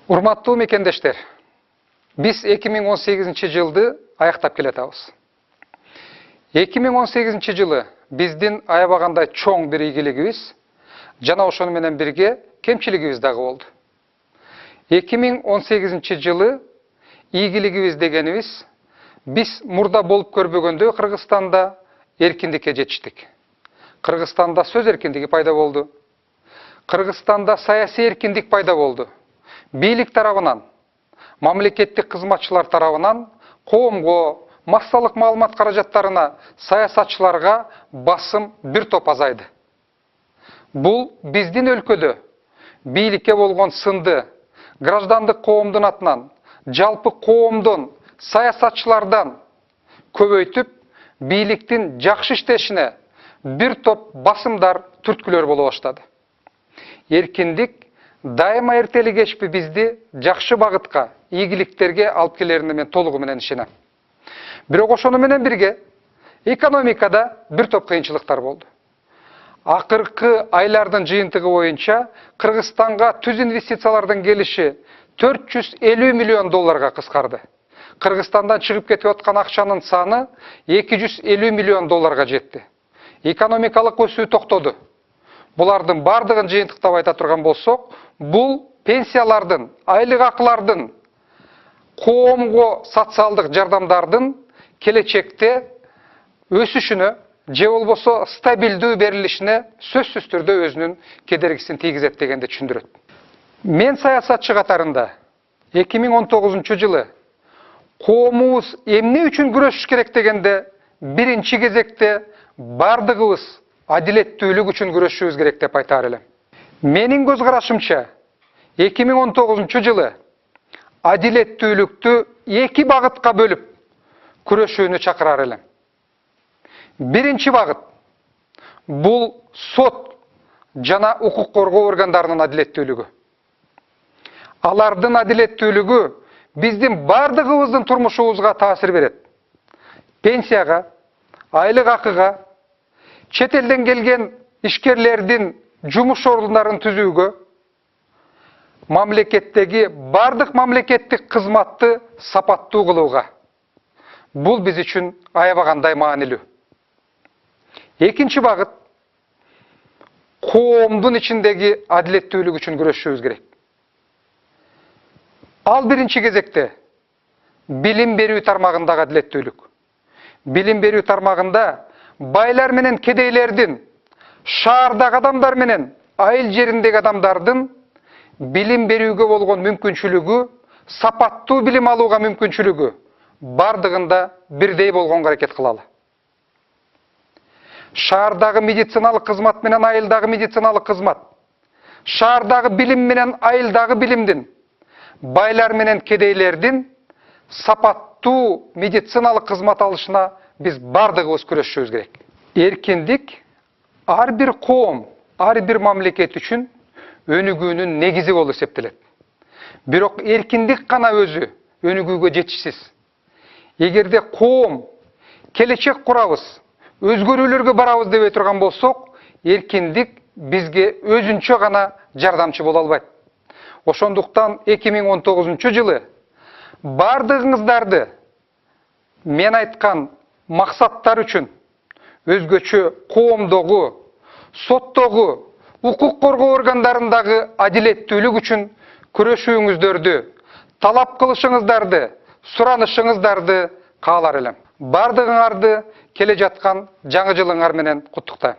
Урматтуу мекендештер, биз 2018 жылды аяктап келатабыз. 2018 жылы биздин аябагандай чоң бир ийгилигибиз, жана ошону менен бирге кемчилигибиз дагы болду. 2018 жылы ийгилигибиз дегенибиз, биз мурда болуп көрбөгөндөй Кыргызстанда эркиндикке жетиштик. Кыргызстанда сөз эркиндиги пайда болду. Кыргызстанда саясий эркиндик пайда болду. Бийлик тарабынан, мамлекеттик кызматчылар тарабынан коомго, массалык маалымат каражаттарына, саясатчыларга басым бир топ азайды. Бул биздин өлкөдө бийликке болгон сынды граждандык коомдун атынан, жалпы коомдон, саясатчылардан көбөйтүп, бийликтин жакшы иштешине бир топ басымдар, түрткүлөр боло баштады. Эркиндик дайыма эртели кечпи бизди жакшы багытка, ийгиликтерге алып келерине мен толугу менен ишенем. Бирок ошону менен бирге экономикада бир топ кыйынчылыктар болду. Акыркы айлардын жыйынтыгы боюнча Кыргызстанга түз инвестициялардын келиши 450 миллион долларга кыскарды. Кыргызстандан чыгып кетип аткан акчанын саны 250 миллион долларга жетти. Экономикалык өсүү токтоду. Булардын бардыгын жыйынтыктап айта турган болсок, бул пенсиялардын, айлык акылардын, коомго социалдык жардамдардын келечекте өсүшүнө же болбосо стабилдүү берилишине сөзсүз түрдө өзүнүн кедергисин тийгизет дегенди түшүндүрөт. Мен саясатчы катарында 2019 жылы коомубуз эмне үчүн күрөшүш керек дегенде биринчи кезекте бардыгыбыз адилеттүүлүк үчүн күрөшүбүз керек деп айтаар элем. Менин көз карашымча 2019 жылы адилеттүүлүктү эки багытка бөлүп күрөшүүнү чакырар элем. Биринчи багыт бул сот жана укук коргоо органдарынын адилеттүүлүгү. Алардын адилеттүүлүгү биздин бардыгыбыздын турмушубузга таасир берет. Пенсияга, айлык акыга, чет элден келген ишкерлердин жумуш орундарын түзүүгө, мамлекеттеги бардык мамлекеттик кызматты сапаттуу кылууга. Бул биз үчүн аябагандай маанилүү. Экинчи багыт коомдун ичиндеги адилеттүүлүк үчүн күрөшүбүз керек. Ал биринчи кезекте билим берүү тармагындагы адилеттүүлүк. Билим берүү тармагында байлар менен кедейлердин, шаардагы адамдар менен айыл жериндеги адамдардын билим берүүгө болгон мүмкүнчүлүгү, сапаттуу билим алууга мүмкүнчүлүгү бардыгында бирдей болгонго аракет кылалы. Шаардагы медициналык кызмат менен айылдагы медициналык кызмат, шаардагы билим менен айылдагы билимдин, байлар менен кедейлердин сапаттуу медициналык кызмат алышына биз бардыгыбыз күрөшүбүз керек. Эркиндик ар бир коом, ар бир мамлекет үчүн өнүгүүнүн негизи болуп эсептелет. Бирок эркиндик гана өзү өнүгүүгө жетишсиз. Эгерде коом келечек курабыз, өзгөрүүлөргө барабыз деп турган болсок, эркиндик бизге өзүнчө гана жардамчы боло албайт. Ошондуктан 2019 жылы бардыгыңыздарды мен айткан максаттар үчүн өзгөчө коомдогу, соттогу, укук коргоо органдарындагы адилеттүүлүк үчүн күрөшүүңүздөрдү, талап кылышыңыздарды, суранышыңыздарды каалар элем. Бардыгыңарды келе жаткан жаңы жылыңар менен куттуктайм.